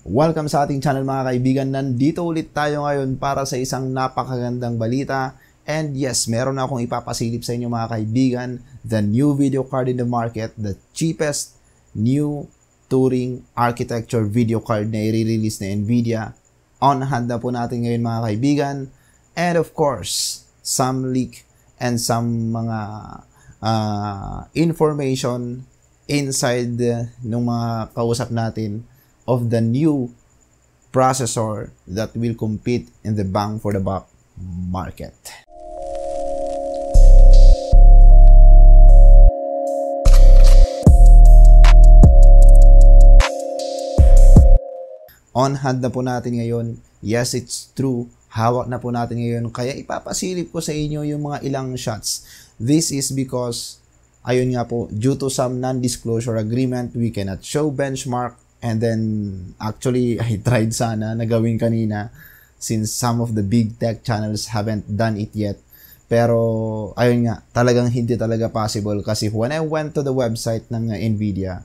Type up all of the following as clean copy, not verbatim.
Welcome sa ating channel mga kaibigan. Nandito ulit tayo ngayon para sa isang napakagandang balita. And yes, meron na akong ipapasilip sa inyo mga kaibigan. The new video card in the market, the cheapest new Turing architecture video card na i-release na Nvidia. On hand na po natin ngayon mga kaibigan. And of course, some leak and some mga information inside ng mga kausap natin of the new processor that will compete in the bang for the buck market. On hand na po natin ngayon. Yes, it's true. Hawak na po natin ngayon. Kaya ipapasilip ko sa inyo yung mga ilang shots. This is because, ayun nga po, due to some non-disclosure agreement, we cannot show benchmark. And then, actually, I tried sana na gawin kanina since some of the big tech channels haven't done it yet. Pero, ayun nga, talagang hindi talaga possible kasi when I went to the website ng Nvidia,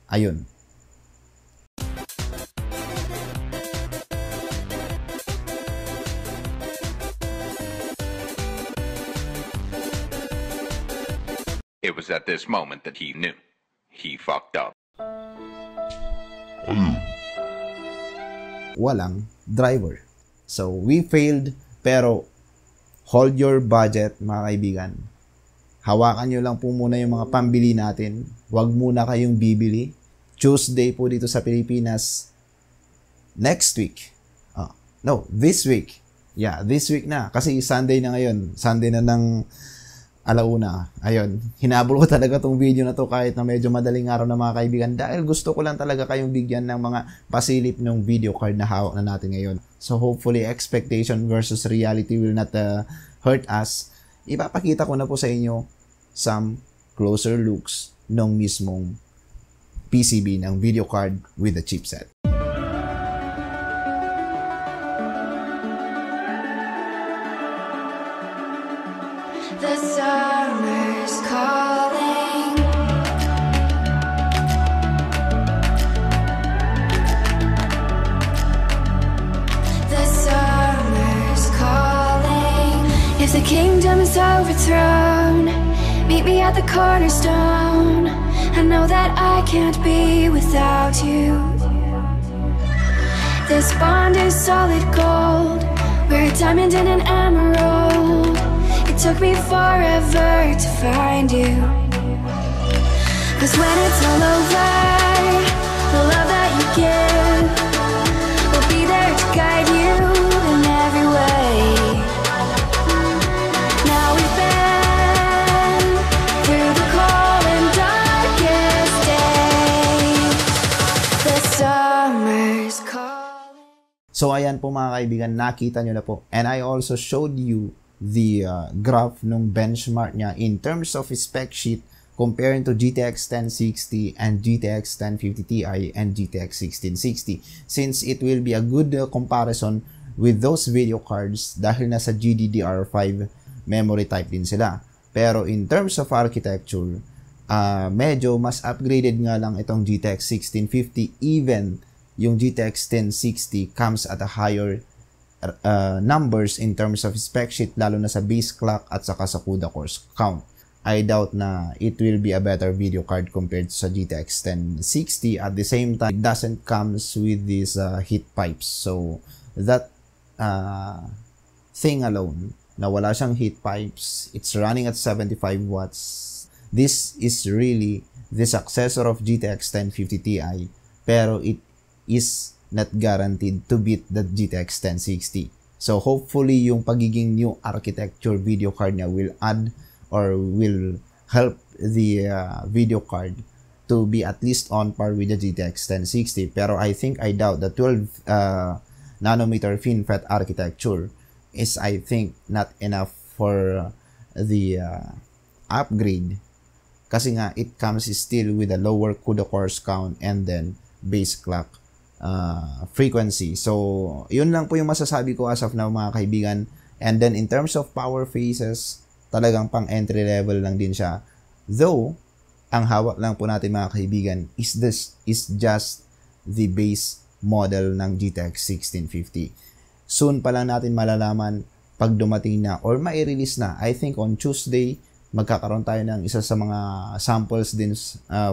ayun. It was at this moment that he knew. He fucked up. Walang driver. So, we failed, pero hold your budget, mga kaibigan. Hawakan nyo lang po muna yung mga pambili natin. Huwag muna kayong bibili. Tuesday po dito sa Pilipinas. Next week. No, this week. Yeah, this week na. Kasi Sunday na ngayon. Sunday na ng alauna. Ayun, hinabol ko talaga tong video na to kahit na medyo madaling araw na mga kaibigan dahil gusto ko lang talaga kayong bigyan ng mga pasilip ng video card na hawak na natin ngayon. So hopefully expectation versus reality will not hurt us. Ipapakita ko na po sa inyo some closer looks ng mismong PCB ng video card with the chipset. The summer's calling. The summer's calling. If the kingdom is overthrown, meet me at the cornerstone. I know that I can't be without you. This bond is solid gold. We're a diamond and an emerald. It took me forever to find you. 'Cause when it's all over, the love that you give will be there to guide you in every way. Now we've been through the cold and darkest days. The summer's calling. So ayan po mga kaibigan, nakita nyo na po. And I also showed you the graph nung benchmark niya in terms of spec sheet comparing to GTX 1060 and GTX 1050 Ti and GTX 1660 since it will be a good comparison with those video cards dahil nasa GDDR5 memory type din sila. Pero in terms of architecture, medyo mas upgraded nga lang itong GTX 1650. Even yung GTX 1060 comes at a higher numbers in terms of spec sheet, lalo na sa base clock at saka sa CUDA cores count. I doubt na it will be a better video card compared sa GTX 1060. At the same time, it doesn't comes with these heat pipes. So that thing alone, na wala siyang heat pipes, it's running at 75 watts. This is really the successor of GTX 1050 Ti, pero it is not guaranteed to beat the GTX 1060. So hopefully yung pagiging new architecture video card niya will add or will help the video card to be at least on par with the GTX 1060. Pero I doubt the 12 nanometer FinFET architecture is I think not enough for the upgrade. Kasi nga it comes still with a lower CUDA cores count and then base clock frequency. So, yun lang po yung masasabi ko as of now mga kaibigan. And then, in terms of power phases, talagang pang entry level lang din siya. Though, ang hawak lang po natin mga kaibigan is just the base model ng GTX 1650. Soon pa lang natin malalaman pag dumating na or mai-release na. I think on Tuesday, magkakaroon tayo ng isa sa mga samples din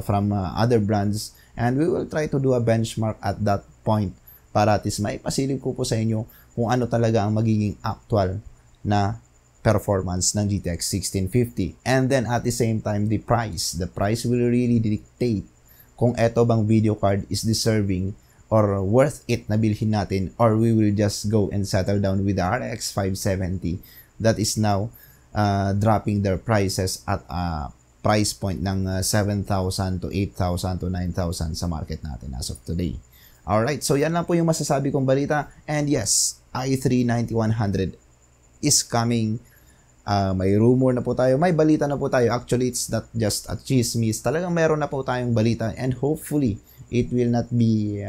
from other brands, and we will try to do a benchmark at that point para at least maipasilip ko po sa inyo kung ano talaga ang magiging actual na performance ng GTX 1650. And then at the same time, the price will really dictate kung eto bang video card is deserving or worth it na bilhin natin, or we will just go and settle down with the RX 570 that is now dropping their prices at a price point ng 7,000 to 8,000 to 9,000 sa market natin as of today. Alright, so yan lang po yung masasabi kong balita. And yes, i3-9100 is coming. May rumor na po tayo, may balita na po tayo. Actually, it's not just a chismis. Talagang meron na po tayong balita, and hopefully, it will not be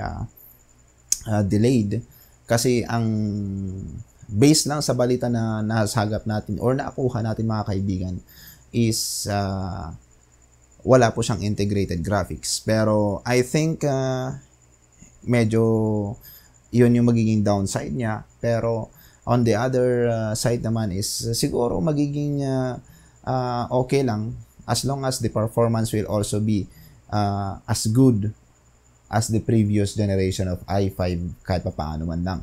delayed. Kasi ang base lang sa balita na nasagap natin or nakuha natin mga kaibigan is wala po siyang integrated graphics. Pero I think medyo yun yung magiging downside niya. Pero on the other side naman is siguro magiging okay lang as long as the performance will also be as good as the previous generation of i5 kahit pa paano man lang.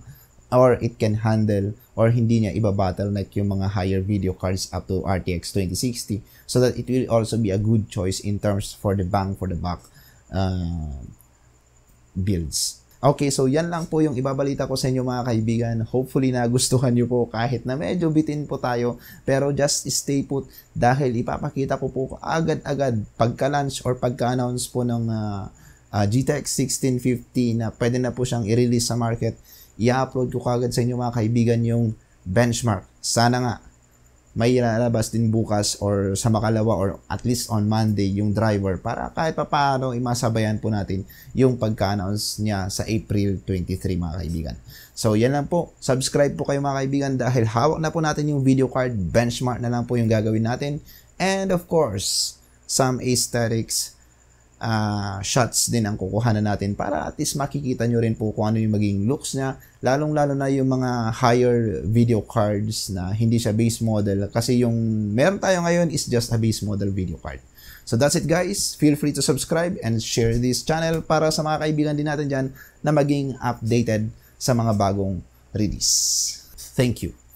Or it can handle or hindi niya iba-bottleneck yung mga higher video cards up to RTX 2060, so that it will also be a good choice in terms for the bang for the buck builds. Okay, so yan lang po yung ibabalita ko sa inyo mga kaibigan. Hopefully nagustuhan nyo po kahit na medyo bitin po tayo. Pero just stay put dahil ipapakita ko po agad-agad pagka-launch or pagka-announce po ng GTX 1650 na pwede na po siyang i-release sa market. I-upload ko kagad sa inyo mga kaibigan yung benchmark. Sana nga may lalabas din bukas or sa makalawa or at least on Monday yung driver para kahit pa paano imasabayan po natin yung pagka-announce niya sa April 23 mga kaibigan. So yan lang po. Subscribe po kayo mga kaibigan dahil hawak na po natin yung video card. Benchmark na lang po yung gagawin natin. And of course, some aesthetics shots din ang kukuhanan natin para at least makikita nyo rin po kung ano yung magiging looks niya, lalong-lalo na yung mga higher video cards na hindi siya base model, kasi yung meron tayo ngayon is just a base model video card. So that's it guys, feel free to subscribe and share this channel para sa mga kaibigan din natin dyan na maging updated sa mga bagong release. Thank you.